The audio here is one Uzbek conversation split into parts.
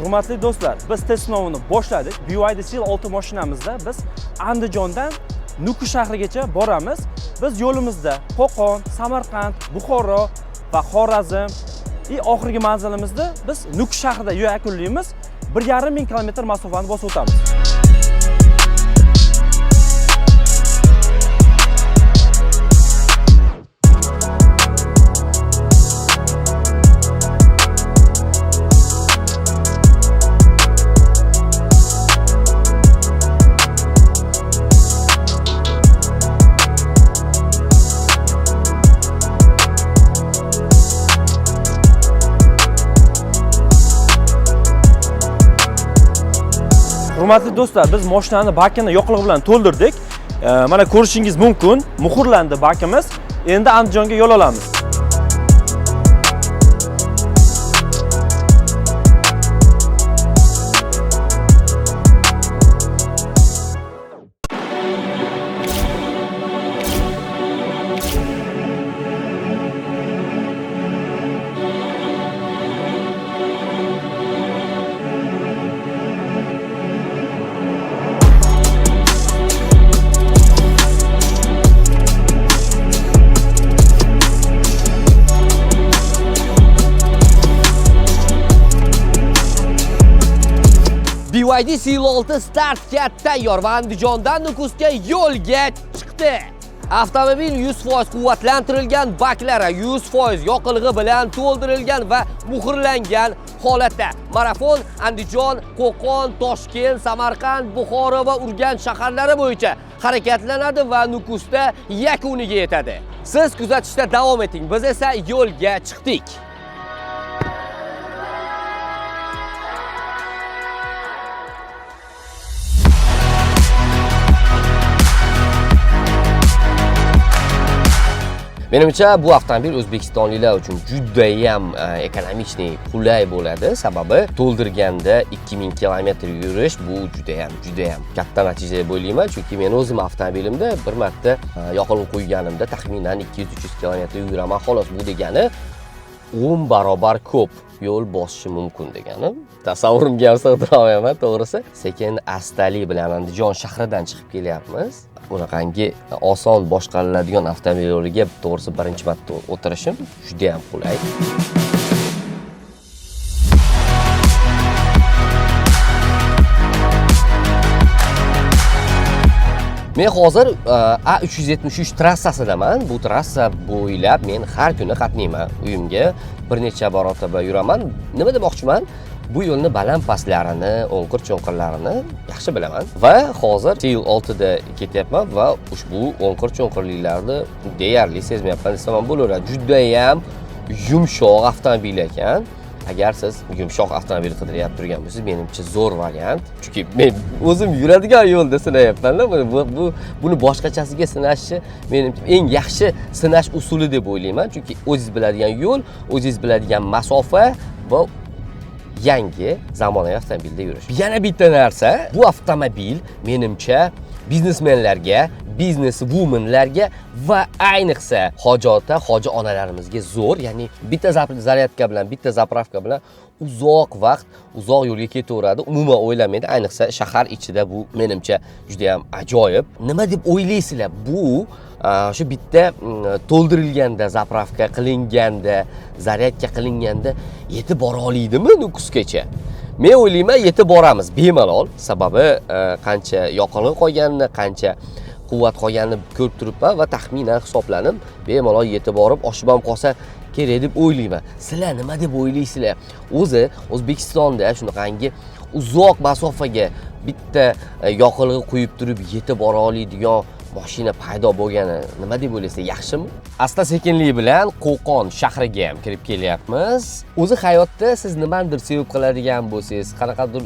Hurmatli do'stlar, biz test sinovini boshladik. BYD Seal 6 mashinamizda biz Andijondan Nukus shahrigacha boramiz. Biz yo'limizda Qo'qon, Samarqand, Buxoro va Xorazm oxirgi manzilimizda biz Nukus shahrida yakunlaymiz. 1,5 kilometr masofani bosib o'tamiz. Hurmatli do'stlar, biz mashinani bakini yoqilg'i bilan to'ldirdik. Mana ko'rishingiz mumkin, muhrlandi bakimiz. Endi Andijonga yo'l olamiz. BYD Seal 6 startga tayyor va Andijondan Nukusga yo'lga chiqdi. Avtomobil 100% quvvatlantirilgan, baklari 100% yoqilg'i bilan to'ldirilgan va muhrlangan holatda. Marafon Andijon, Qo'qon, Toshkent, Samarqand, Buxoro va Urganch shaharlari bo'yicha harakatlanadi va Nukusda yakuniga yetadi. Siz kuzatishda davom eting. Biz esa yo'lga chiqdik. Menimcha bu avtomobil O'zbekistonliklar uchun juda ham ekonomichniy, qulay bo'ladi. Sababi to'ldirganda 2000 km yurish bu juda ham katta natija deb o'ylayman, chunki men o'zim avtomobilimda bir marta yoqilg'i quyganimda taxminan 200-300 km yuraman. Xolos, bu degani 10 barobar ko'p yo'l bosishi mumkin degani. Tasavvurimga ham sig'dira olmayman, to'g'risi. Sekin astalik bilan Andijon shahridan chiqib kelyapmiz. Bunaqangi oson boshqariladigan avtomobil yo'liga to'g'risi birinchi marta o'tirishim juda ham qulay. Men hozir A373 trassasidaman. Bu trassa bo'ylab men har kuni qatnayman. Uyimga bir necha marotaba yuraman. Nima demoqchiman? Bu yo'lni baland pastlarini, o'nqir-cho'nqirlarini yaxshi bilaman va hozir Seal 6 da ketyapman va ushbu o'nqir-cho'nqirliklarni deyarli sezmayapman desam ham bo'laveradi. Juda ham yumshoq avtomobil ekan. Agar siz yumshoq avtomobil qidirib turgan bo'lsangiz, menimcha zo'r variant. Chunki men o'zim yuradigan yo'lda sinayapman-da. Buni boshqachasiga sinashni menimcha eng yaxshi sinash usuli deb o'ylayman. Chunki o'zingiz biladigan yo'l, o'zingiz biladigan masofa va yangi zamonaviy avtomobilda yurish. Yana bitta narsa, bu avtomobil menimcha biznesmenlarga, biznes womanlarga va ayniqsa hoji onalarimizga zo'r, ya'ni bitta zaryadka bilan, bitta zapravka bilan uzoq vaqt, uzoq yo'lga ketaveradi. Umuman o'ylamaydi, ayniqsa shahar ichida bu menimcha juda ham ajoyib. Nima deb o'ylaysizlar? Bu shu bitta to'ldirilganda, zapravka qilinganda, zaryadka qilinganda yetib bora olaydimi Nukusgacha? Men o'ylayman, yetib boramiz bemalol. Sababi qancha yoqilg'i qolganini, qancha quvvat qolganini ko'rib turibman va taxminan hisoblanib bemalol yetib borib oshib ham qolsa kerak deb o'ylayman. Sizlar nima deb o'ylaysizlar? O'zi O'zbekistonda shunaqangi uzoq masofaga bitta yoqilg'i quyib turib yetib bora oladigan mashina paydo bo'lgani nima deb o'ylaysiz, yaxshimi? Asta-sekinlik bilan Qo'qon shahriga ham kirib kelyapmiz. O'zi hayotda siz nimanidir sevib qiladigan bo'lsangiz, qanaqadir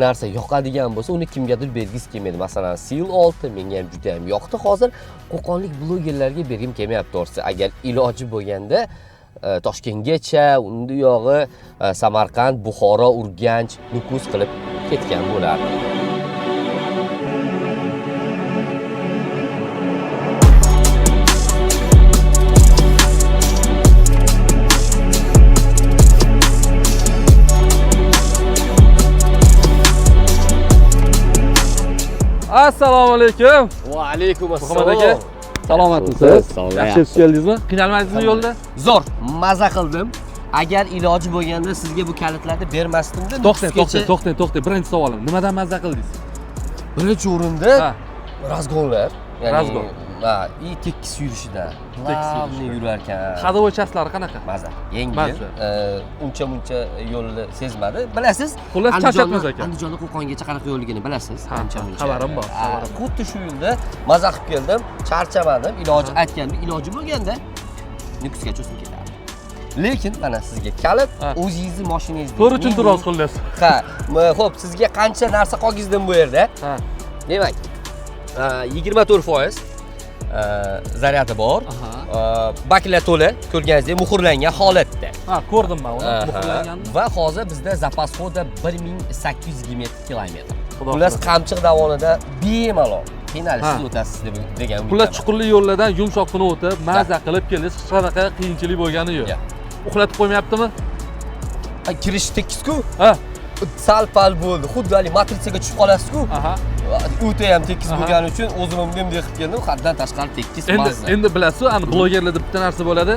narsa yoqadigan bo'lsa, uni kimgadir bergis kelmaydi. Masalan, Seal 6 menga ham juda ham yoqdi. Hozir qo'qonlik blogerlarga bergim kelmayapti to'g'risi. Agar iloji bo'lganda Toshkentgacha, unda yog'i Samarqand, Buxoro, Urganch, Nukus qilib ketgan bo'lardi. Assalomu alaykum. Va alaykum Muhammad aka, salomatmisiz? Yaxshi yetib keldingizmi? Qiynalmaysizmi yo'lda? Zo'r, maza qildim. Agar iloji bo'lganda sizga bu kalitlarni bermasdimda. To'xtang. Birinchi savolim, nimadan mazza qildingiz? Birinchi o'rinda Ha, razgonlar. Ya'ni Razgon. ha, tekis yurishida. Plavni yurar ekan. Hadovoy chaslari qanaqa? Maza. Yengil. Maza. Uncha yo'lni sezmadi. Bilasiz? Xullas charchatmas ekan. Andijondan Qo'qongacha qanaqa yo'lligini bilasiz? Ha, Uncha-muncha. xabarim bor. Xuddi shu yo'lda maza qilib keldim, charchamadim. Iloji aytgandim, iloji bo'lganda Nukusga cho'zib ketardim. Lekin mana sizga kalit o'zingizni mashinangizda. To'g'ri tushuntirasiz xullas. Ha, xo'p, sizga qancha narsa qolgizdim bu yerda? Ha. Demak, 24% zaryadi bor. Baklar to'la, ko'rganingizdek muhrlangan holatda. Ha, ko'rdim men uni. Muhrlanganmi? Va hozir bizda zapas xoda 1827 kilometr. Xudo Xullas xohlasa. qamchiq davonida bemalol qiynalishsiz o'tasiz degan umid. Xullas chuqurli yo'llardan yumshoqqina o'tib, mazza qilib kelasiz. Hech qanaqa qiyinchilik bo'lgani yo'q. Uxlatib qo'ymayaptimi? Kirish tekis-ku. Ha. Sal-pal bo'ldi. Xuddi hali matrisaga tushib qolasiz-ku. Aha. O'ta ham tekis bo'lgani uchun o'zim bunday qilib keldim. Haddan tashqari tekis mazza. Endi bilasiz, ani blogerlarda bitta narsa bo'ladi.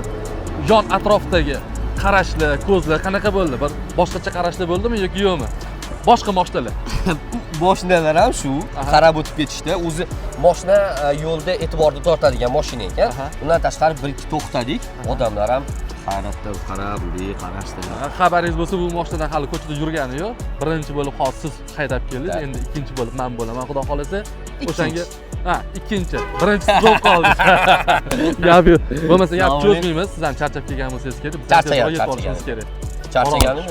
Yon atrofdagi qarashlar, ko'zlar qanaqa bo'ldi? Bir boshqacha qarashlar bo'ldimi yoki yo'qmi? Boshqa mashinalar. Mashinalar ham shu, qarab o'tib ketishda. O'zi mashina yo'lda e'tiborni tortadigan mashina ekan. Undan tashqari bir-ikki to'xtadik. Odamlar ham hayratda qarab, qarashdilar. Xabaringiz bo'lsa, bu mashinadan hali ko'chada yurgani yo'q. Birinchi bo'lib hozir siz haydab keldingiz, endi ikkinchi bo'lib men bo'laman, xudo xolasa. O'shanga ikkinchi. Birinchisi bo'lib qoldi. Gap yo'q. Bo'lmasa gap cho'zmaymiz. Siz ham charchab kelgan bo'lsangiz kerak. Biz olishimiz kerak. Charchaganmi?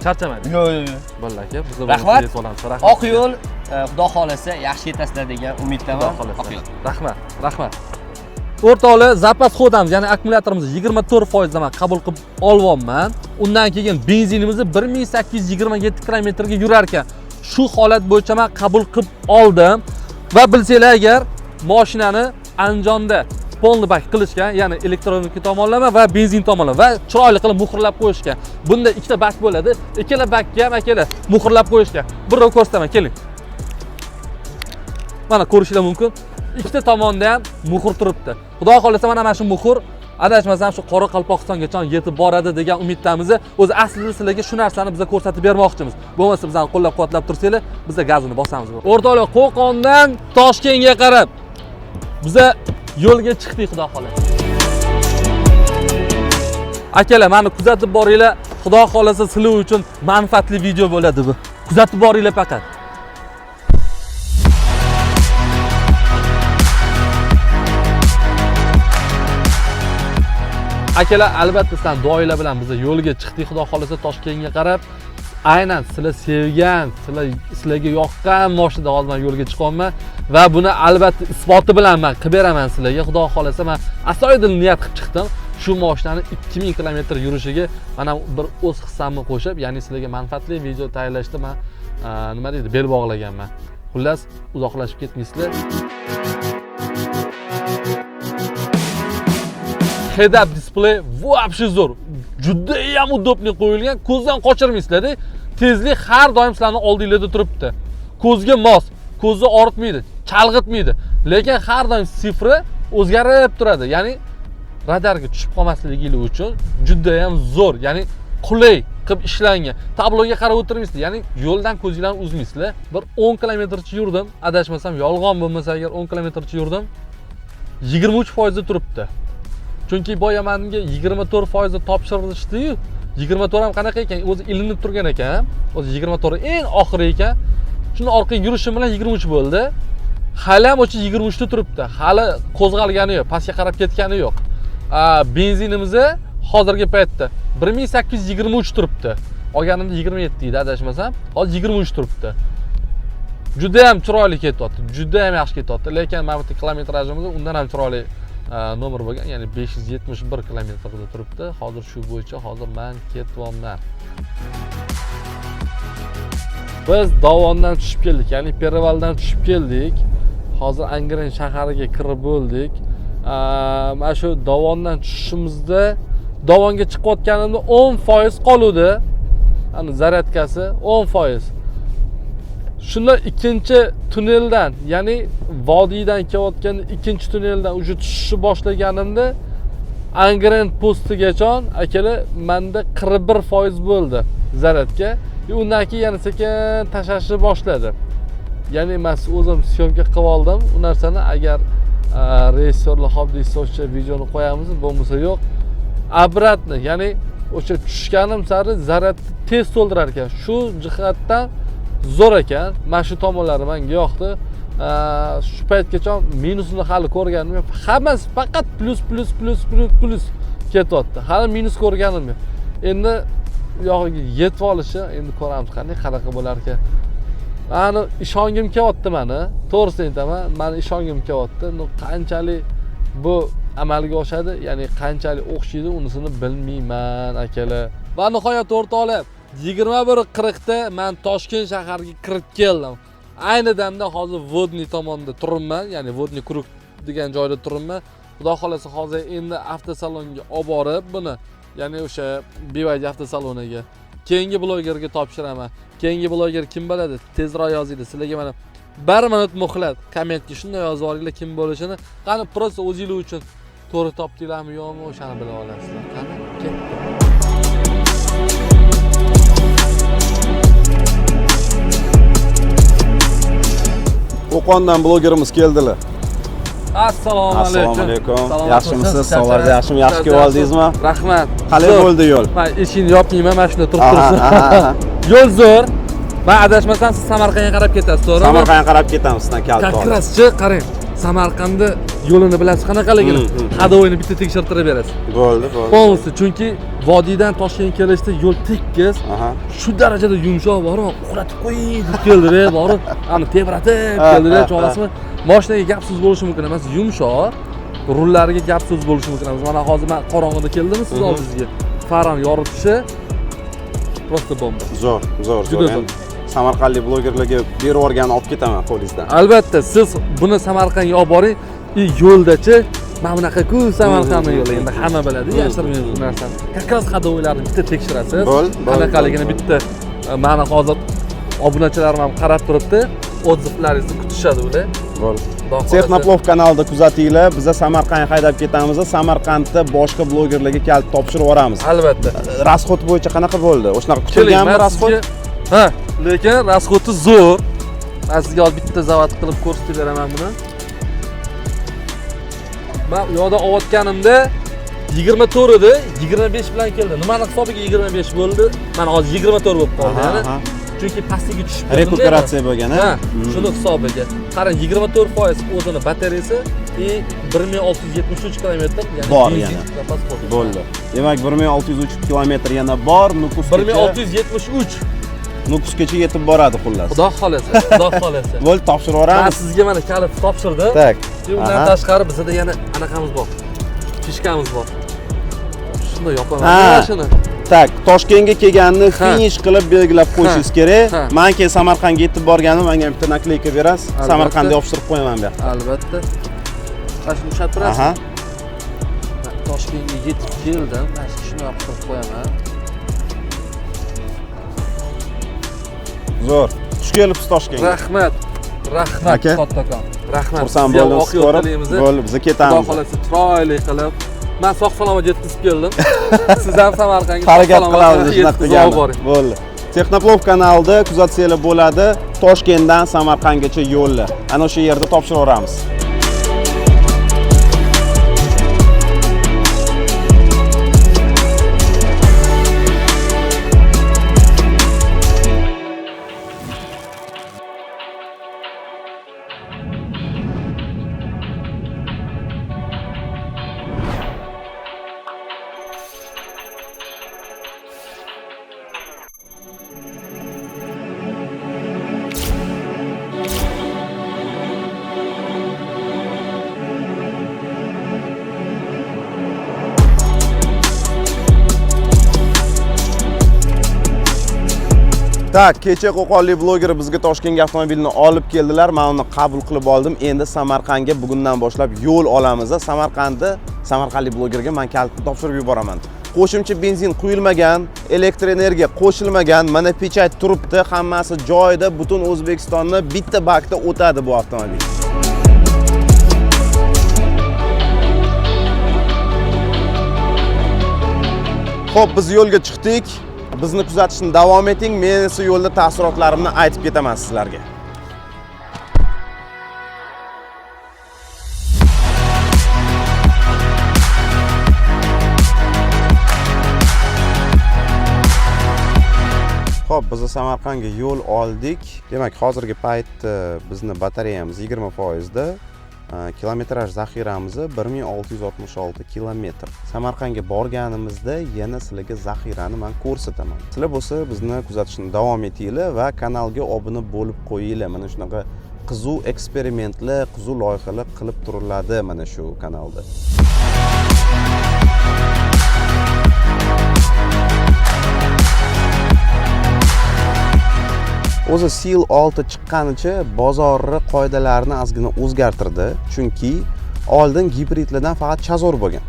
Charchamadim. Yo'q. Vallahi biz Rahmat. Rahmat. Oq yo'l, xudo xolasa yaxshi yetasizlar degan umiddaman. Oq yo'l. Rahmat. O'rtoqlar, zapas xodamiz, ya'ni akkumulyatorimizni 24% dan qabul qilib olyapman. Undan keyin benzinimizni 1827 kilometrga yurar ekan. Shu holat bo'yicha men qabul qilib oldim va bilsanglar agar mashinani Andijonda polni bak qilishgan, ya'ni elektronik tomonlama va benzin tomonlama va chiroyli qilib muhrlab qo'yishgan. Bunda ikkita bak bo'ladi. Ikkala bakka ham akalar muhrlab qo'yishgan. Birov ko'rsataman, keling. Mana ko'rishinglar mumkin. Ikkita tomonda ham muhr turibdi. Xudo xolasa mana shu muhr adashmasam shu Qoraqalpog'istongacha yetib boradi degan umiddamiz. O'zi aslida sizlarga shu narsani biz ko'rsatib bermoqchimiz. Bo'lmasa bizani qo'llab-quvvatlab tursanglar, biz gazini bosamiz. O'rtoqlar, Qo'qondan Toshkentga qarab biz yo'lga chiqdik, xudo xolasa. Akalar, meni kuzatib boringlar. Xudo xolasa sizlar uchun manfaatli video bo'ladi bu. Kuzatib boringlar faqat. Akalar, albatta sizlar doilar bilan biz yo'lga chiqdik, xudo xolasa Toshkentga qarab. Aynan sizlar sevgan, sizlarga yoqqan mashinada hozir men yo'lga chiqyapman va buni albatta isboti bilan men qilib beraman sizlarga. Xudo xolasa men astoydil niyat qilib chiqdim. Shu mashinani 2000 kilometr yurishiga mana bir o'z hissamni qo'shib, ya'ni sizlarga manfaatli video tayyorlashda men nima deydi, bel bog'laganman. Xullas, uzoqlashib ketmaysizlar. Head-up display вообще zo'r. Juda ham udobli qo'yilgan, ko'zdan qochirmaysizlar-da. Tezlik har doim sizlarning oldingizda turibdi. Ko'zga mos, ko'zni og'ritmaydi, chalg'itmaydi. Lekin har doim sifri o'zgarib turadi. Ya'ni radarga tushib qolmasligingiz uchun juda ham zo'r, ya'ni qulay qilib ishlangan. Tabloga qarab o'tirmaysizlar, ya'ni yo'ldan ko'zinglarni uzmaysizlar. Bir 10 kilometrcha yurdim, adashmasam, yolg'on bo'lmasa agar 10 kilometrcha yurdim. 23% turibdi. Chunki boya menga 24% topshirishdi-yu. 24 ham qanaqa ekan? O'zi ilinib turgan ekan. O'zi 24 eng oxiri ekan. Shuni orqaga yurishim bilan 23 bo'ldi. Hali ham o'sha 23 ta turibdi. Hali qo'zg'algani yo'q, pastga qarab ketgani yo'q. Benzinimiz hozirgi paytda 1823 turibdi. Olganimda 27 edi, adashmasam. Hozir 23 turibdi. Juda ham chiroyli ketyapti. Juda ham yaxshi ketyapti. Lekin mana bu kilometrajimiz undan ham chiroyli nomer bo'lgan, ya'ni 571 kilometrda turibdi. Hozir shu bo'yicha men ketyapman. Biz Dovondan tushib keldik, ya'ni Pervaldan tushib keldik. Hozir Angren shahariga kirib bo'ldik. Mana shu Dovondan tushishimizda Dovonga chiqayotganimda 10% qoluvdi. Ana zaryadkasi 10%. Shunda ikkinchi tunneldan, ya'ni vodiydan kelayotgan ikkinchi tunneldan уже tushishni boshlaganimda Angren postigacha akalar menda 41% bo'ldi zaryadga. Undan keyin yana sekin tashlashni boshladi. Ya'ni men o'zim syomka qilib oldim. U narsani agar rejissyorlar xo'p deysa videoni qo'yamiz, bo'lmasa yo'q. Обратно, ya'ni o'sha tushganim sari zaryadni tez to'ldirar ekan. Shu jihatdan zo'r ekan. Mana shu tomonlari menga yoqdi. Shu paytgacha minusini hali ko'rganim yo'q. Hammasi faqat plus ketyapti. Hali minus ko'rganim yo'q. Endi yog'iga yetib olishi, endi ko'ramiz qanaqa bo'lar ekan. Mani ishongim kelyapti meni. To'g'risini aytaman, meni ishongim kelyapti. Qanchalik bu amalga oshadi, ya'ni qanchalik o'xshaydi, unisini bilmayman akalar. Va nihoyat o'rtoqlar, 21:40 da men Toshkent shahariga kirib keldim. Ayni damda hozir Vodniy tomonda turibman, ya'ni Vodniy Krug degan joyda turibman. Xudo xolasa hozir endi avtosalonga olib borib buni, ya'ni o'sha BYD avtosaloniga keyingi blogerga topshiraman. Keyingi bloger kim biladi? Tezroq yozinglar. Sizlarga mana 1 minut muhlat kommentga shunday yozib olinglar kim bo'lishini. Qani просто o'zinglar uchun to'g'ri topdinglarmi yo'qmi o'shani bila olasizlar. Qani ketdi. Qo'qondan blogerimiz keldilar. Assalomu alaykum. Yaxshimisiz? Sog'lar yaxshimi? Yaxshi kelib oldingizmi? Rahmat. Qalay bo'ldi yo'l? Men eshikni yopmayman, mana shunda turib turibsiz. Yo'l zo'r. Men adashmasam siz Samarqandga qarab ketasiz, to'g'rimi? Samarqandga qarab ketamiz sizdan kalit olib. Kakraschi, qarang. Samarqandni yo'lini bilasiz qanaqaligini. Hadovoyni bitta tekshirtirib berasiz. Bo'ldi. Polностью, chunki vodiydan Toshkentga kelishda yo'l tekis. Shu darajada yumshoq borib, uxlatib qo'ying deb keldi-da, borib, ani tebratib keldi-da, chorasini. Mashinaga gap so'z bo'lishi mumkin emas, yumshoq. Rullariga gap so'z bo'lishi mumkin emas. Mana hozir men qorong'ida keldimmi siz oldingizga? Farani yoritishi просто bomba. Zo'r. Samarqandlik blogerlarga berib yuborganini olib ketaman qo'lingizdan. Albatta, siz buni Samarqandga olib boring, yo'ldachi mana bunaqa-ku Samarqandning yo'li. Endi hamma biladi, yashirmaymiz bu narsani. Kakras hadovoylarni bitta tekshirasiz. Qanaqaligini bitta mana hozir obunachilarim ham qarab turibdi. Odzivlaringizni kutishadi ular. Bo'ldi. Texnoplov kanalida kuzatinglar. Biz Samarqandga haydab ketamiz. Samarqandda boshqa blogerlarga kalit topshirib yuboramiz. Albatta. Rasxod bo'yicha qanaqa bo'ldi? O'shanaqa kutilganmi rasxod? Ha, lekin rasxodi zo'r. Men sizga bitta zavod qilib ko'rsatib beraman buni. Men u yoqda olayotganimda 24 edi, 25 bilan keldi. Nimani hisobiga 25 bo'ldi? Mana hozir 24 bo'lib qoldi, ya'ni. Chunki pastiga tushib ketdi. Rekuperatsiya bo'lgan, ha? Shuni hisobiga. Qarang, 24% o'zini batareyasi 1673 kilometr, ya'ni bor yana. Bo'ldi. Demak, 1603 kilometr yana bor, Nukusga 1673. Nukusgacha yetib boradi xullas. Xudo xolasa. Bo'ldi, topshirib yuboramiz. Men sizga mana kalit topshirdim. Tak. Undan tashqari bizda yana anaqamiz bor. Fishkamiz bor. Shunda yopaman shuni. Tak, Toshkentga kelganni finish qilib belgilab qo'yishingiz kerak. Men keyin Samarqandga yetib borganim, menga bitta nakleyka berasiz. Samarqandga yopishtirib qo'yaman bu yoqqa. Albatta. Qashni ushlab turasiz. Toshkentga yetib keldim, mana shuni yopishtirib qo'yaman. Zo'r. Xush kelibsiz Toshkentga. Rahmat kattakon. Rahmat. Xursand bo'ldim siz ko'rib. Bo'ldi, biz ketamiz. Xudo xolasa chiroyli qilib. Men sog' salomat yetkazib keldim. Siz ham Samarqandga harakat qilamiz shunaqa qilgan. Bo'ldi. Texnoplov kanalida kuzatsanglar bo'ladi. Toshkentdan Samarqandgacha yo'llar. Ana o'sha yerda topshirib yuboramiz. Tak, kecha Qo'qonlik bloger bizga Toshkentga avtomobilni olib keldilar. Men uni qabul qilib oldim. Endi Samarqandga bugundan boshlab yo'l olamiz. Samarqandlik blogerga men kalitni topshirib yuboraman. qo'shimcha benzin quyilmagan, elektr energiya qo'shilmagan, mana pechat turibdi, hammasi joyida, butun O'zbekistonni bitta bakda o'tadi bu avtomobil. Xo'p, biz yo'lga chiqdik. Bizni kuzatishni davom eting. Men esa yo'lda taassurotlarimni aytib ketaman sizlarga. Xo'p, biz Samarqandga yo'l oldik. Demak, hozirgi paytda bizni batareyamiz 20% da, kilometraj zaxiramiz 1666 kilometr. Samarqandga borganimizda yana sizlarga zaxirani men ko'rsataman. Sizlar bo'lsa bizni kuzatishni davom etinglar va kanalga obuna bo'lib qo'yinglar. Mana shunaqa qiziq eksperimentlar, qiziq loyihalar qilib turiladi mana shu kanalda. O'zi Seal 6 chiqqanicha bozorni qoidalarini ozgina o'zgartirdi, chunki oldin gibridlardan faqat Chazor bo'lgan.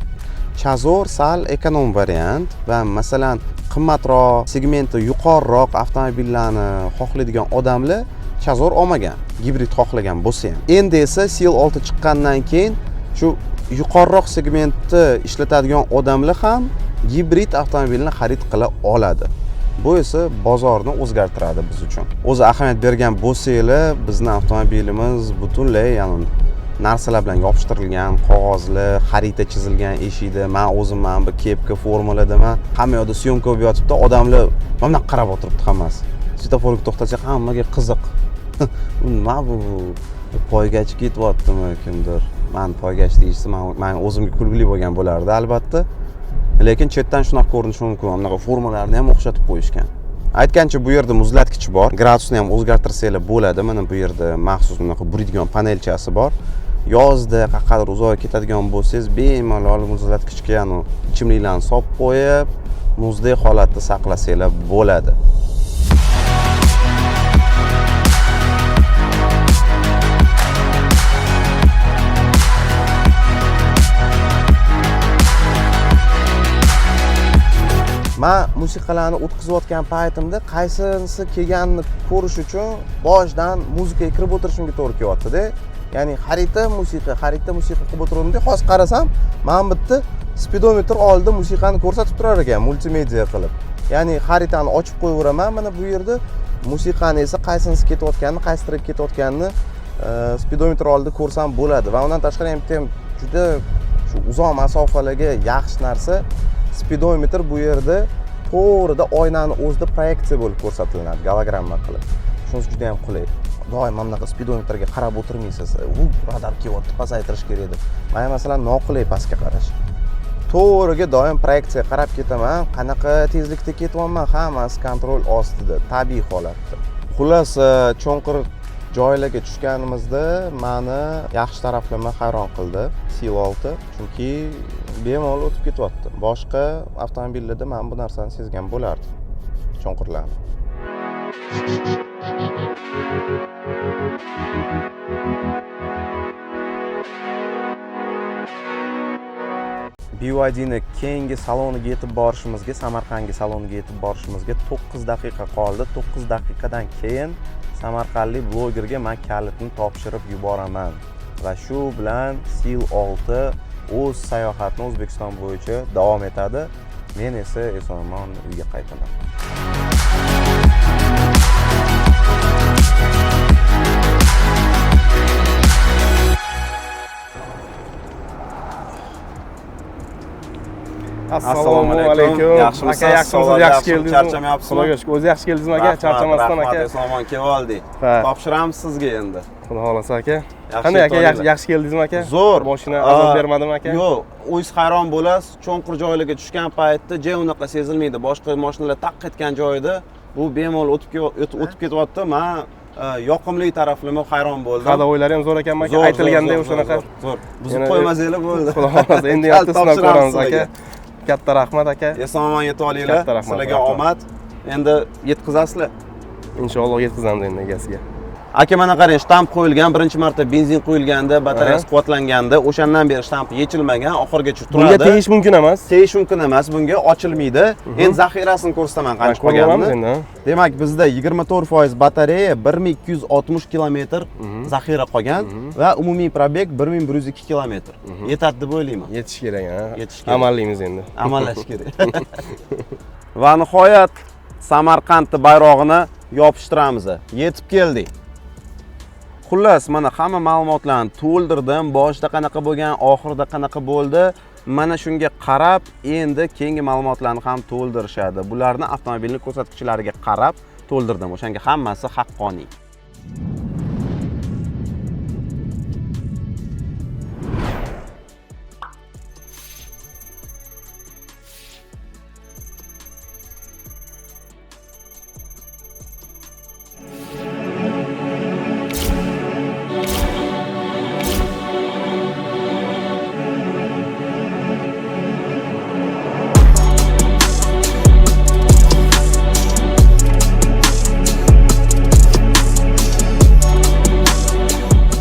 Chazor sal ekonom variant va masalan qimmatroq, segmenti yuqoriroq avtomobillarni xohlaydigan odamlar Chazor olmagan, gibrid xohlagan bo'lsa ham. Endi esa Seal 6 chiqqandan keyin shu yuqoriroq segmentni ishlatadigan odamlar ham gibrid avtomobilni xarid qila oladi. Bu esa bozorni o'zgartiradi biz uchun. O'zi ahamiyat bergan bo'lsanglar, bizning avtomobilimiz butunlay, ya'ni narsalar bilan yopishtirilgan, qog'ozlar, xarita chizilgan eshikda. Men o'zim mana bu kepka formuladama, hamma yoqda syomka bo'lib yotibdi, odamlar mana bunaqa qarab o'tiribdi hammasi. Svetoforga to'xtasak hammaga qiziq. Nima bu? Poygachi ketyaptimi kimdir? Men poygachi deyishsa, men o'zimga kulgili bo'lgan bo'lardi albatta. Lekin chetdan shunaqa ko'rinishi mumkin. Bunaqa formalarni ham o'xshatib qo'yishgan. Aytgancha bu yerda muzlatgich bor. Gradusni ham o'zgartirsanglar bo'ladi. Mana bu yerda maxsus bunaqa buriydigan panelchasi bor. Yozda qaqadir uzoqqa ketadigan bo'lsangiz, bemalol muzlatgichga yana ichimliklarni solib qo'yib, muzdek holatda saqlasanglar bo'ladi. Men musiqalarni o'tkazayotgan paytimda qaysinisi kelganini ko'rish uchun boshidan muzikaga kirib o'tirishimga to'g'ri kelyapti-da. Ya'ni xarita musiqa qilib o'tirganimda hozir qarasam, men bitta speedometr oldida musiqani ko'rsatib turar ekan, multimedia qilib. Ya'ni xaritani ochib qo'yaveraman, mana bu yerda musiqani esa qaysinisi ketayotganini, qaysi tarafga ketayotganini speedometr oldida ko'rsam bo'ladi. Va undan tashqari ham juda shu uzoq masofalarga yaxshi narsa, speedometr bu yerda to'g'rida oynani o'zida proyeksiya bo'lib ko'rsatiladi, gologramma qilib. Shunisi juda ham qulay. Doim mana bunaqa speedometrga qarab o'tirmaysiz. U radar kelyapti, pasaytirish kerak edi. Men masalan noqulay pastga qarash. To'g'riga doim proyeksiya qarab ketaman, qanaqa tezlikda ketyapman, hammasi kontrol ostida, tabiiy holatda. Xullas, cho'nqir joylarga tushganimizda meni yaxshi taraflama hayron qildi Seal 6, chunki bemalol o'tib ketyapti. Boshqa avtomobillarda men bu narsani sezgan bo'lardim. Cho'nqirlarni. BYD'ni keyingi saloniga yetib borishimizga, Samarqandga saloniga yetib borishimizga 9 daqiqa qoldi. 9 daqiqadan keyin samarqandlik blogerga men kalitni topshirib yuboraman. Va shu bilan Seal 6 o'z sayohatini O'zbekiston bo'yicha davom etadi. Men esa eson-omon uyga qaytaman. Assalomu alaykum. Yaxshimisiz? Aka, yaxshimisiz? Yaxshi keldingiz. Charchamayapsizmi? Xudoga shukr. O'zi yaxshi keldingizmi aka? Charchamasdan aka. Eson-omon kelib oldik. Topshiramiz sizga endi. Xudo xolasa aka. Qanday aka? Yaxshi keldingizmi aka? Zo'r. Mashina azob bermadimi aka? Yo'q, o'zingiz hayron bo'lasiz. Cho'nqir joylarga tushgan paytda unaqa sezilmaydi. Boshqa mashinalar taq etgan joyida bu bemalol o'tib ketyapti. Men yoqimli taraflama hayron bo'ldim. Qadavoylari ham zo'r ekanmi aka? Aytilganday o'shanaqa. Zo'r. Buzib qo'ymazinglar bo'ldi. Xudo xolasa endi yaxshi sinab ko'ramiz aka. Katta rahmat aka. Eson-omon yetib olinglar. Sizlarga omad. Endi yetkazasizlar. Inshaalloh yetkazamiz endi egasiga. aka mana qarang, shtamp qo'yilgan, birinchi marta benzin qo'yilganda, batareyasi quvvatlanganda, o'shandan beri shtampi yechilmagan, oxirigacha turadi. Bunga tegish mumkin emas. Tegish mumkin emas, bunga ochilmaydi. Endi zaxirasini ko'rsataman qancha qolganini. Demak, bizda 24% batareya, 1260 kilometr zaxira qolgan va umumiy probeg 1102 kilometr. Yetadi deb o'ylayman. Yetish kerak, ha. Yetish kerak. Amallaymiz endi. Amallash kerak. Va nihoyat Samarqandni bayrog'ini yopishtiramiz. Yetib keldik. Xullas, mana hamma ma'lumotlarni to'ldirdim. Boshida qanaqa bo'lgan, oxirida qanaqa bo'ldi. Mana shunga qarab, endi keyingi ma'lumotlarni ham to'ldirishadi. Bularni avtomobilning ko'rsatkichlariga qarab to'ldirdim. O'shanga hammasi haqqoniy.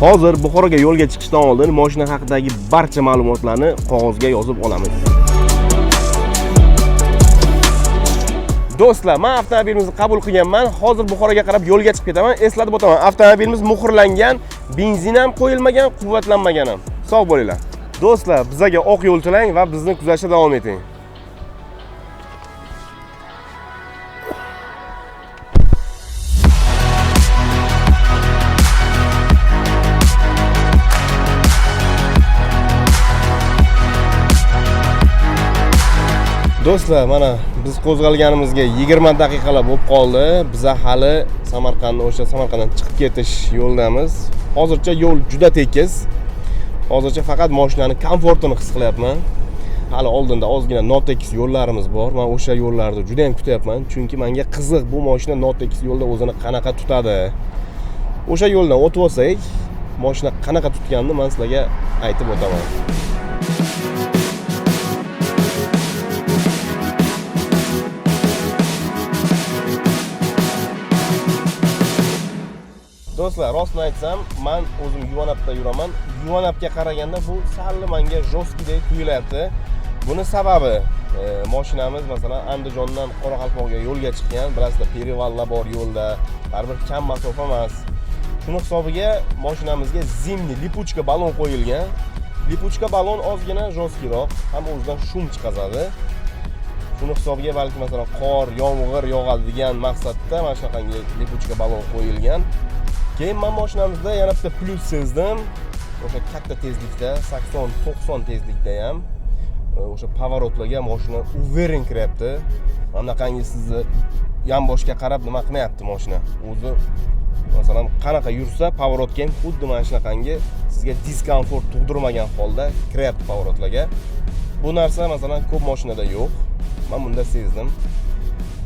Hozir Buxoroga yo'lga chiqishdan oldin mashina haqidagi barcha ma'lumotlarni qog'ozga yozib olamiz. Do'stlar, men avtomobilimizni qabul qilganman. Hozir Buxoroga qarab yo'lga chiqib ketaman. Eslatib o'taman, avtomobilimiz muhrlangan, benzin ham qo'yilmagan, quvvatlanmagan ham. Sog' bo'linglar. Do'stlar, bizga oq yo'l tilang va bizni kuzatishda davom eting. Do'stlar, mana biz qo'zg'alganimizga 20 daqiqalar bo'lib qoldi. Biz hali Samarqanddan chiqib ketish yo'ldamiz. Hozircha yo'l juda tekis. Hozircha faqat mashinaning komfortini his qilyapman. Hali oldinda ozgina notekis yo'llarimiz bor. Men o'sha yo'llarni juda ham kutyapman, chunki menga qiziq bu mashina notekis yo'lda o'zini qanaqa tutadi. O'sha yo'ldan o'tib olsak, mashina qanaqa tutganini men sizlarga aytib o'taman. Do'stlar, rostini aytsam, men o'zim Yuvanapda yuraman. Yuvanapga qaraganda bu sal menga jo'skidek tuyulyapti. Buni sababi mashinamiz masalan Andijondan Qoraqalpoqqa yo'lga chiqqan, bilasizlar, perivallar bor yo'lda, baribir kam masofa emas. Shuni hisobiga mashinamizga zimni lipuchka balon qo'yilgan. Lipuchka balon ozgina jo'skiroq, ham o'zidan shum chiqazadi. Shuni hisobiga balki masalan qor, yomg'ir yog'adi degan maqsadda mana shunaqangi lipuchka balon qo'yilgan. Keyin men mashinamizda yana bitta plyus sezdim. O'sha katta tezlikda, 80-90 tezlikda ham o'sha pavorotlarga mashina uveren kiryapti. Bunaqangi sizni yonboshga qarab nima qilmayapti mashina. O'zi masalan qanaqa yursa, pavorotga ham xuddi mana shunaqangi sizga diskomfort tug'dirmagan holda kiryapti pavorotlarga. Bu narsa masalan ko'p mashinada yo'q. Men bunda sezdim.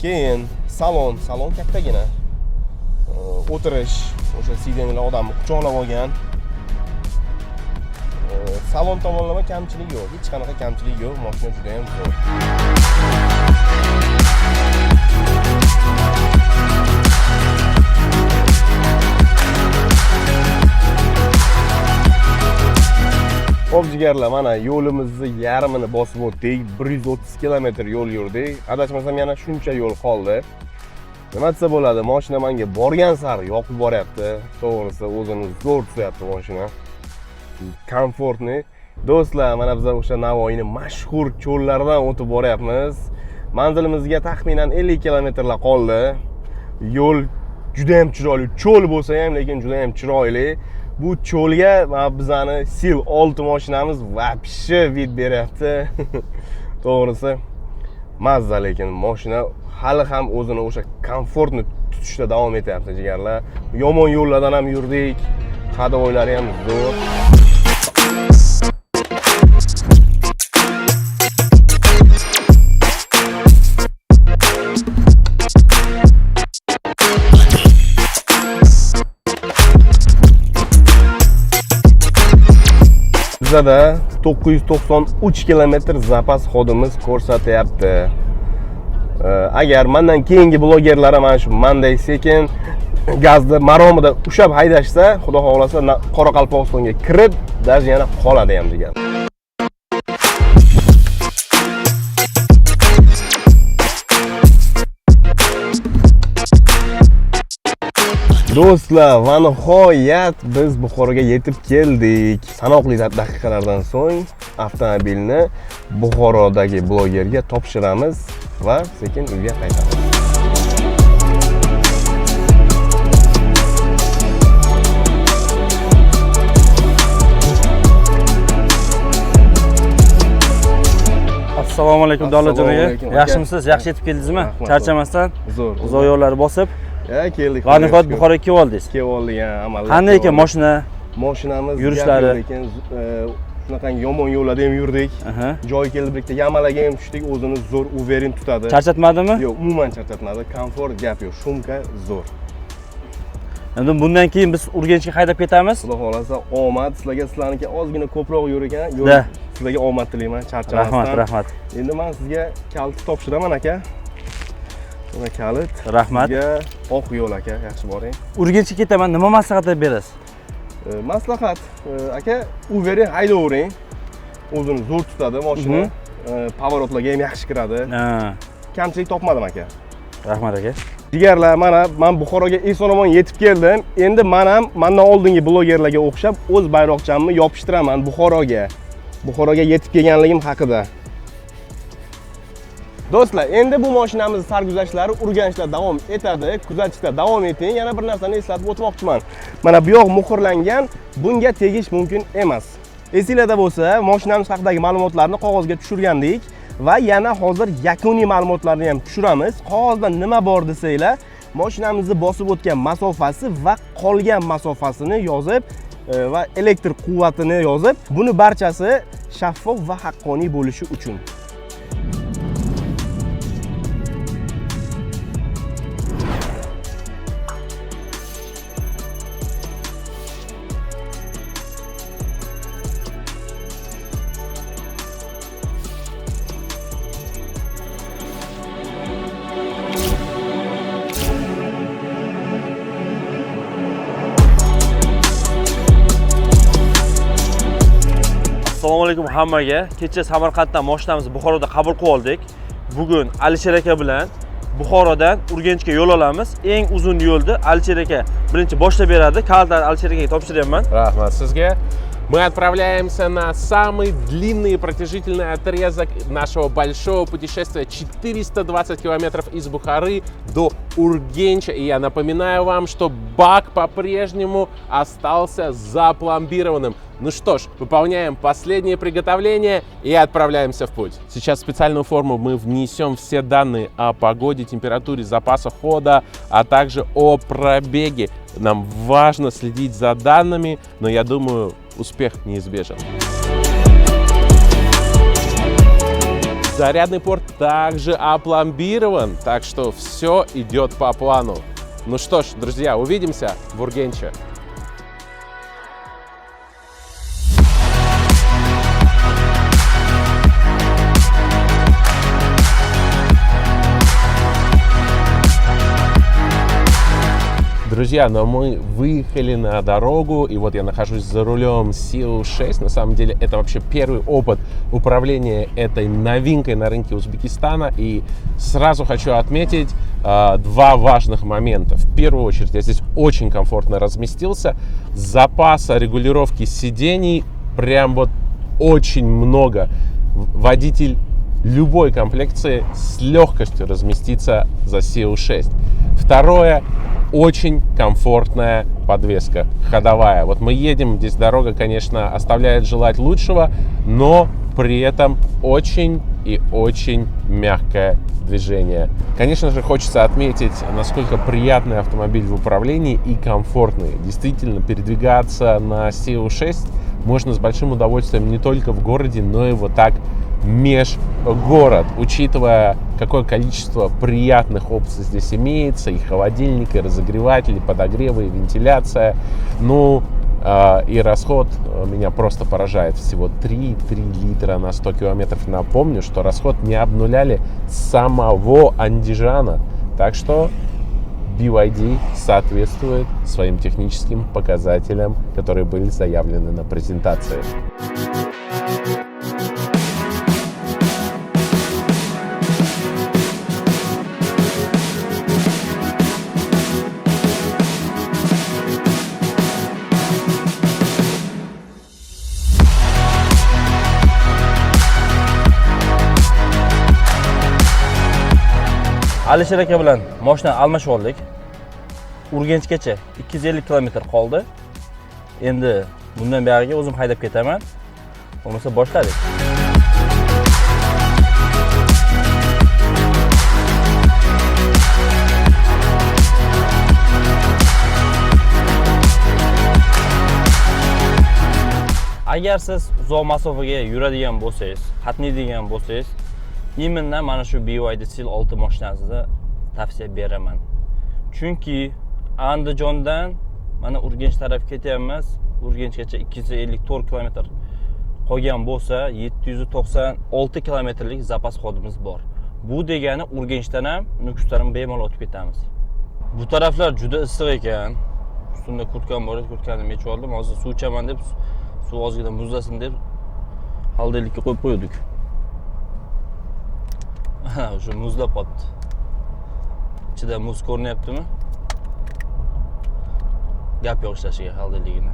Keyin salon kattagina. O'tirish, o'sha sidenlar odamni quchoqlab olgan. Salon tomonlama kamchilik yo'q, hech qanaqa kamchilik yo'q, mashina juda ham zo'r. Xo'p jigarlar, mana yo'limizni yarmini bosib o'tdik, 130 kilometr yo'l yurdik. Adashmasam yana shuncha yo'l qoldi. Nima desa bo'ladi, mashina menga borgan sari yoqib boryapti. To'g'risi, o'zini zo'r tutyapti mashina. Komfortni. Do'stlar, mana biz o'sha Navoiyning mashhur cho'llaridan o'tib boryapmiz. Manzilimizga taxminan 50 kilometrlar qoldi. Yo'l juda ham chiroyli. Cho'l bo'lsa ham, lekin juda ham chiroyli. Bu cho'lga bizani Sil 6 mashinamiz vapshe vid beryapti. To'g'risi, mazza, lekin mashina hali ham o'zini o'sha komfortni tutishda davom etyapti jigarlar. Yomon yo'llardan ham yurdik. Hadovoylari ham zo'r. Bizda 993 kilometr zapas xodimiz ko'rsatyapti. Agar mendan keyingi blogerlar mana shu menday sekin gazni maromida ushlab haydashsa, xudo xohlasa Qoraqalpog'istonga kirib, даже yana qoladi ham degan. Do'stlar, va nihoyat biz Buxoroga yetib keldik. Sanoqli daqiqalardan so'ng avtomobilni Buxorodagi blogerga topshiramiz va sekin uyga qaytamiz. Assalomu alaykum Davlatjon aka. Assalomu alaykum. Yaxshimisiz? Yaxshi yetib keldingizmi? Rahmat. Charchamasdan, Zo'r. uzoq yo'llarni bosib, Keldik. va nihoyat Buxoroga kelib oldingiz. Kelib oldik, amallar. Qanday ekan mashina? Mashinamiz yurishlari? lekin shunaqangi yomon yo'llarda ham yurdik. Aha. Joy keldi, bir ikkita yamalaga ham tushdik, o'zini zo'r uverin tutadi. Charchatmadimi? Yo'q, umuman charchatmadi. Komfort gap yo'q. Shumka zo'r. Endi bundan keyin biz Urganchga haydab ketamiz. Xudo xolasa omad sizlarga, sizlarniki ozgina ko'proq yur ekan. Da. Sizlarga omad tilayman, charchamasdan. Rahmat, rahmat. Endi men sizga kalit topshiraman aka. Mana kalit. Rahmat. Sizga oq yo'l aka, yaxshi boring. Urganchga ketaman, nima maslahat berasiz? Maslahat, aka, Uber'ni haydavering. O'zini zo'r tutadi mashina. Pavorotlarga ham yaxshi kiradi. Ha. Kamchilik topmadim aka. Rahmat aka. Jigarlar, men Buxoroga eson-omon yetib keldim. Endi men ham mendan oldingi blogerlarga o'xshab o'z bayroqchamni yopishtiraman Buxoroga. Buxoroga yetib kelganligim haqida. Do'stlar, endi bu mashinamiz sarguzashtlari Urganchda davom etadi. Kuzatishda davom eting. Yana bir narsani eslatib o'tmoqchiman. Mana bu yoq muhrlangan, bunga tegish mumkin emas. Esingizda bo'lsa, mashinamiz haqidagi ma'lumotlarni qog'ozga tushirgandik va yana hozir yakuniy ma'lumotlarni ham tushiramiz. Qog'ozda nima bor desanglar, mashinamizni bosib o'tgan masofasi va qolgan masofasini yozib va elektr quvvatini yozib, buni barchasi shaffof va haqqoniy bo'lishi uchun. Assalomu alaykum hammaga. Kecha Samarqanddan mashinamizni Buxoroda qabul qilib oldik. Bugun Alisher aka bilan Buxorodan Urganchga yo'l olamiz. Eng uzun yo'lni Alisher aka birinchi boshlab beradi. Kalitlarni Alisher akaga topshiryapman. Rahmat sizga. Мы отправляемся на самый длинный и продолжительный отрезок нашего большого путешествия. 420 километров из Бухары до Ургенча. И я напоминаю вам, что бак по-прежнему остался запломбированным. Ну что ж, выполняем последние приготовления и отправляемся в путь. Сейчас в специальную форму мы внесем все данные о погоде, температуре, запаса хода, а также о пробеге. Нам важно следить за данными, но я думаю, успех неизбежен. Зарядный порт также опломбирован, так что все идет по плану. Ну что ж, друзья, увидимся в Ургенче. Друзья, но мы выехали на дорогу, и вот я нахожусь за рулем Сил-6. На самом деле, это вообще первый опыт управления этой новинкой на рынке Узбекистана. И сразу хочу отметить два важных момента. В первую очередь, я здесь очень комфортно разместился. Запаса регулировки сидений прям вот очень много. Водитель любой комплекции с легкостью разместится за Сил-6. Второе, очень комфортная подвеска ходовая. Вот мы едем, здесь дорога, конечно, оставляет желать лучшего, но при этом очень и очень мягкое движение. Конечно же, хочется отметить, насколько приятный автомобиль в управлении и комфортный. Действительно, передвигаться на Сил-6 можно с большим удовольствием не только в городе, но и вот так межгород, учитывая, какое количество приятных опций здесь имеется, и холодильник, и разогреватель, и подогревы, и вентиляция. Ну, и расход меня просто поражает. Всего 3,3 литра на 100 километров. Напомню, что расход не обнуляли с самого Андижана. Так что BYD соответствует своим техническим показателям, которые были заявлены на презентации. Alisher aka bilan mashina almashib oldik. Urganchgacha 250 km qoldi. Endi bundan buyog'iga o'zim haydab ketaman. Bo'lmasa boshladik. Agar siz uzoq masofaga yuradigan bo'lsangiz, qatnaydigan bo'lsangiz, именно mana shu BYD Seal 6 mashinasini tavsiya beraman. Chunki Andijondan mana Urganch tarafga ketyapmiz. Urganchgacha 254 km qolgan bo'lsa, 796 kilometrlik zapas xodimiz bor. Bu degani Urganchdan ham Nukusdan ham bemalol o'tib ketamiz. Bu taraflar juda issiq ekan. Ustunda kurtkam bor edi, kurtkani yechib oldim. Hozir suv ichaman deb, suv ozgina muzlasin deb holdelikka qo'yib qo'ydik. O'sha muzlab qolibdi. Ichida muz ko'rinyaptimi? Gap yo'q ishlashiga holdeligini.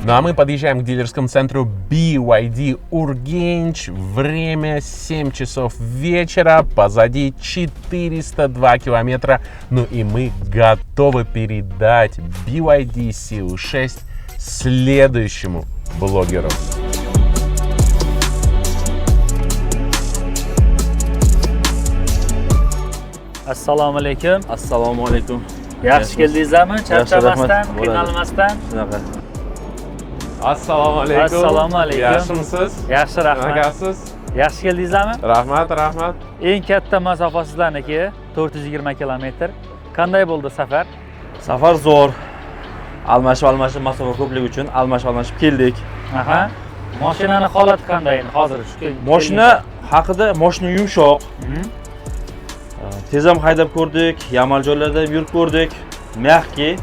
Ну а мы подъезжаем к дилерскому центру BYD Ургенч. Время 7 часов вечера, позади 402 километра. Ну и мы готовы передать BYD Seal 6 следующему блогеру. Assalomu alaykum. Assalomu alaykum. Yaxshi keldingizmi? Charchamasdan, rahmat. qiynalmasdan. Shunaqa. Assalomu alaykum. Assalomu alaykum. Yaxshimisiz? Yaxshi, rahmat. Qanaqasiz? Yaxshi keldingizmi? Rahmat, rahmat. Eng katta masofa sizlarniki 420 km. Qanday bo'ldi safar? Safar zo'r. Almashib masofa ko'pligi uchun almashib keldik. Aha. Mashinani holati qanday hozir? Mashina haqida, mashina yumshoq. Tez ham haydab ko'rdik, yamal joylarda yurib ko'rdik. Mягкий.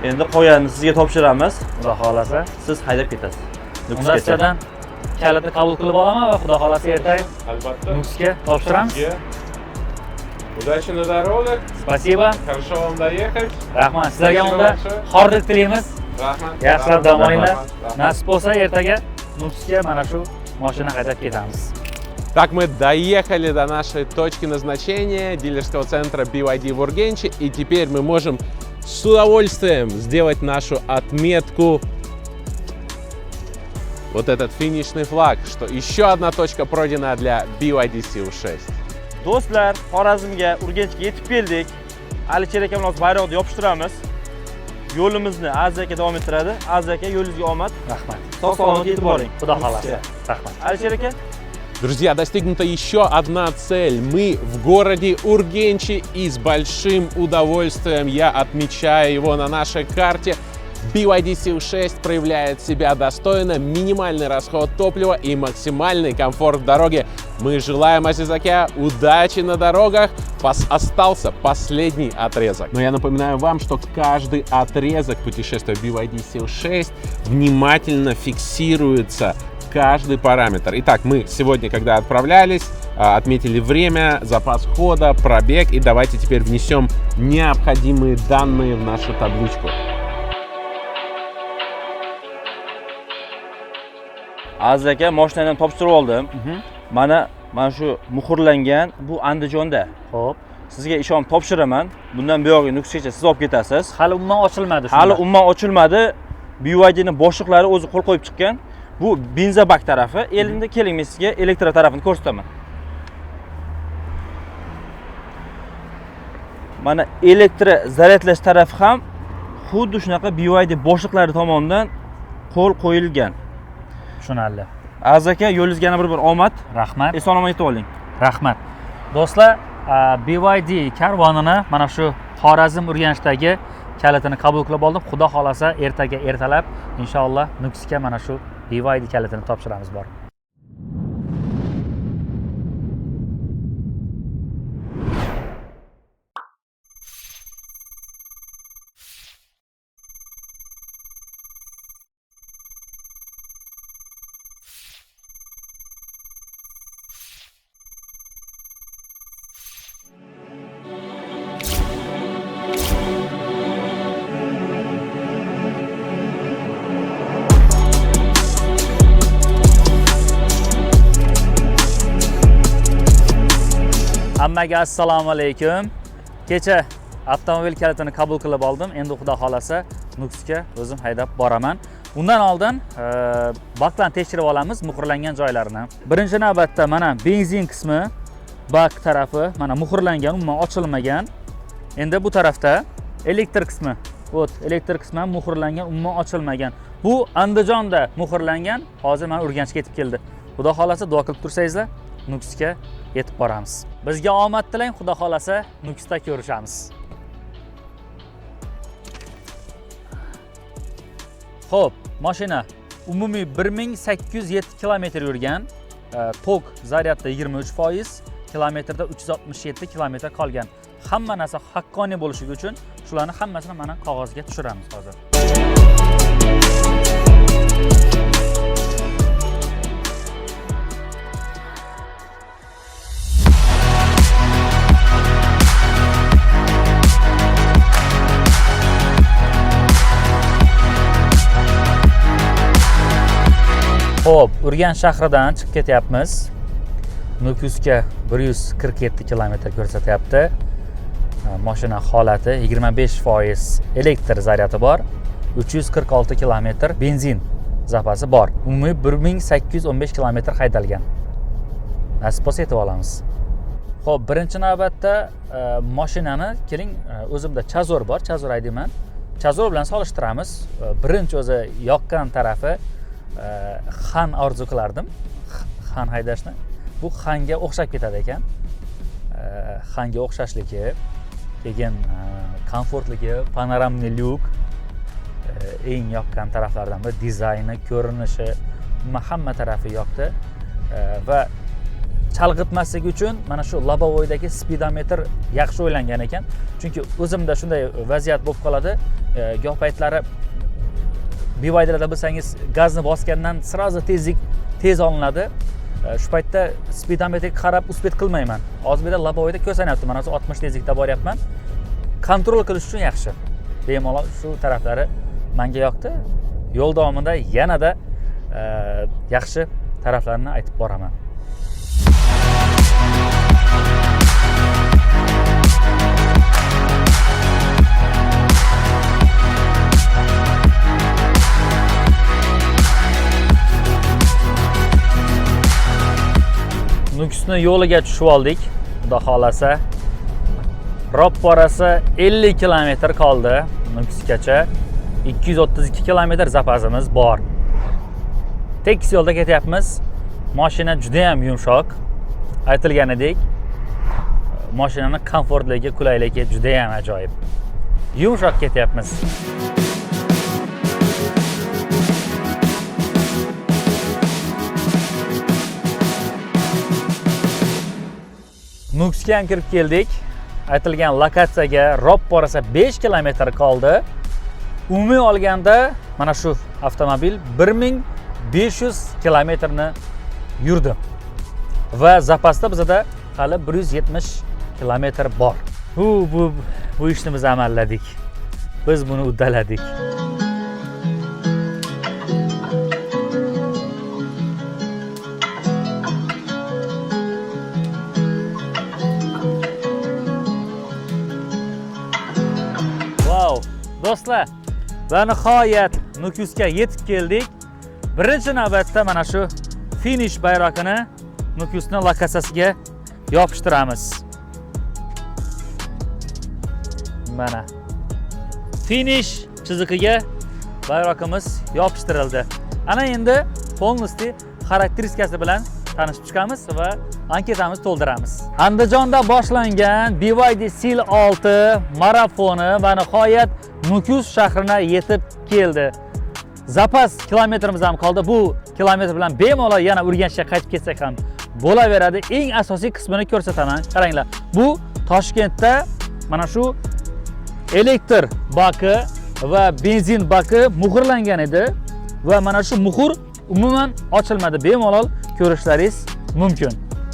Endi qolganini sizga topshiramiz. Xudo xolasa. Siz haydab ketasiz. Unda sizdan kalitni qabul qilib olaman va xudo xolasa ertaga Albatta. Nukusga topshiramiz. Удачи на дорогах. Spasibo. Хорошо вам доехать. Rahmat. Sizlarga unda xorlik tilaymiz. Rahmat. Yaxshilab dam olinglar. Rahmat. Nasib bo'lsa ertaga Nukusga mana shu mashina haydab ketamiz. Так, мы доехали до нашей точки назначения, дилерского центра BYD в Ургенче, и теперь мы можем с удовольствием сделать нашу отметку, вот этот финишный флаг, что еще одна точка пройдена для BYD Seal 6. Do'stlar, Xorazmga, Urganchga yetib keldik. Alisher aka bilan bayroqni yopishtiramiz. Yo'limizni Aziz aka davom ettiradi. Aziz aka, yo'lingizga omad. Rahmat. Sog'-salomat yetib boring. Xudo xolasa. Rahmat. Alisher aka, Друзья, достигнута еще одна цель. Мы в городе Ургенче, и с большим удовольствием я отмечаю его на нашей карте. BYD Seal 6 проявляет себя достойно, минимальный расход топлива и максимальный комфорт в дороге. Мы желаем Азизаке удачи на дорогах. Остался последний отрезок. Но я напоминаю вам, что каждый отрезок путешествия BYD Seal 6 внимательно фиксируется, каждый параметр. Итак, мы сегодня, когда отправлялись, отметили время, запас хода, пробег, и давайте теперь внесем необходимые данные в нашу табличку. Aziz aka, mashinani topshirib oldim. Mana shu muhrlangan, bu Andijonda. Xo'p. Sizga ishonib topshiraman. Bundan buyog'i Nukusgacha siz olib ketasiz. Hali umuman ochilmadi shunda. Hali umuman ochilmadi. BYD ning boshliqlari o'zi qo'l qo'yib chiqqan. Bu benzabak tarafi. Endi keling, men sizga elektro tarafini ko'rsataman. mana elektr zaryadlash tarafi ham xuddi shunaqa BYD boshliqlari tomonidan qo'l qo'yilgan. Tushunarli. Aziz aka, yo'lingizga yana bir omad. Rahmat. Eson-omon yetib oling. Rahmat. Do'stlar, BYD karvonini mana shu Xorazm Urganchdagi kalitini qabul qilib oldim. Xudo xolasa ertaga ertalab inshaalloh Nukusga mana shu BYD kalitini topshiramiz bor. Hammaga assalomu alaykum. Kecha avtomobil kalitini qabul qilib oldim. Endi xudo xolasa Nukusga o'zim haydab boraman. Undan oldin baklarni tekshirib olamiz, muhrlangan joylarini. Birinchi navbatda mana benzin qismi, bak tarafi mana muhrlangan, umuman ochilmagan. Endi bu tarafda elektr qismi, elektr qismi ham muhrlangan, umuman ochilmagan. Bu Andijonda muhrlangan, hozir mana Urganchga yetib keldi. Xudo xolasa duo qilib tursangizlar, Nukusga yetib boramiz. Bizga omad tilang, xudo xolasa Nukusda ko'rishamiz. Xo'p, mashina umumiy 1807 km yurgan, tok zaryadda 23%, kilometrda 367 km qolgan. Hamma narsa haqqoniy bo'lishi uchun shularni hammasini mana qog'ozga tushiramiz hozir. Xo'p, Urganch shahridan chiqib ketyapmiz. Nukusga 147 km ko'rsatyapti. Mashina holati 25% elektr zaryadi bor, 346 km benzin zapasi bor. Umumiy 1815 km haydalgan. Nasib bo'lsa yetib olamiz. Xo'p, birinchi navbatda mashinani keling, o'zimda Chazor bor, Chazor aytayman. Chazor bilan solishtiramiz. Birinchi o'zi yoqqan tarafi Xan orzu qilardim. Xan haydashni. Bu Xanga o'xshab ketadi ekan. Xanga o'xshashligi, keyin komfortligi, panoramli lyuk eng yoqqan taraflardan biri. Dizayni, ko'rinishi, hamma tarafi yoqdi. Va chalg'itmasligi uchun mana shu lobovoydagi speedometr yaxshi o'ylangan ekan. Chunki o'zimda shunday vaziyat bo'lib qoladi. Goh paytlari BYDlarda bilsangiz gazni bosgandan sirazi tezlik tez olinadi. Shu paytda speedometrga qarab uspet qilmayman. Hozirda lobovoyda ko'rsanyapti, mana shu 60 tezlikda boryapman. Kontrol qilish uchun yaxshi. Bemalol shu taraflari menga yoqdi. Yo'l davomida yanada yaxshi taraflarini aytib boraman. Nukusni yo'liga tushib oldik. Xudo xolasa. Ropporasi 50 km qoldi Nukusgacha. 232 km zapasimiz bor. Tekis yo'lda ketyapmiz. Mashina juda ham yumshoq. Aytilganidek, mashinaning komfortligi, qulayligi juda ham ajoyib. Yumshoq ketyapmiz. Nukusga ham kirib keldik. Aytilgan lokatsiyaga Ropporasi 5 km qoldi. Umumiy olganda mana shu avtomobil 1500 km ni yurdi. Va zapasda bizda hali 170 km bor. Bu ishni biz amalladik. Biz buni uddaladik. Do'stlar, va nihoyat Nukusga yetib keldik. Birinchi navbatda mana shu finish bayrog'ini Nukusning lokatsiyasiga yopishtiramiz. Mana finish chizig'iga bayroqimiz yopishtirildi. Ana endi polnosti xarakteristikasi bilan tanishib chiqamiz va anketamizni to'ldiramiz. Andijonda boshlangan BYD Seal 6 marafoni va nihoyat Nukus shahrina yetib keldi. Zapas kilometrimiz ham qoldi. Bu kilometr bilan bemalol yana Urganchga qaytib ketsak ham bo'laveradi. Eng asosiy qismini ko'rsataman. Qaranglar. Bu Toshkentda mana shu elektr baki va benzin baki muhrlangan edi va mana shu muhr umuman ochilmadi. Bemalol ko'rishlaringiz mumkin.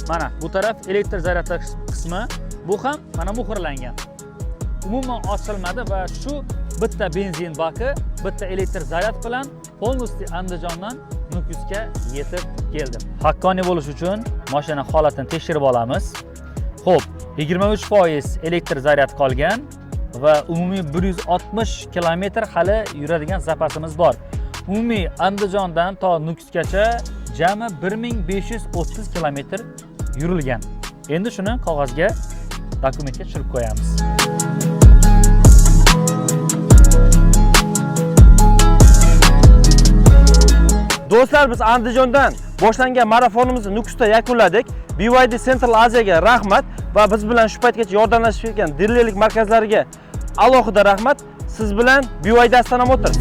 Mana bu taraf elektr zaryadlash qismi, bu ham mana muhrlangan. Umuman ochilmadi va shu bitta benzin baki, bitta elektr zaryad bilan polnosti Andijondan Nukusga yetib keldi. Haqqoniy bo'lish uchun mashina holatini tekshirib olamiz. Xo'p, 23% elektr zaryad qolgan va umumiy 160 kilometr hali yuradigan zapasimiz bor. Umumiy Andijondan to Nukusgacha jami 1530 kilometr yurilgan. Endi shuni qog'ozga, dokumentga tushirib qo'yamiz. Do'stlar, biz Andijondan boshlangan marafonimizni Nukusda yakunladik. BYD Central Aziyaga rahmat va biz bilan shu paytgacha yordamlashib kelgan dilerlik markazlariga alohida rahmat. Siz bilan BYD Astana Motors.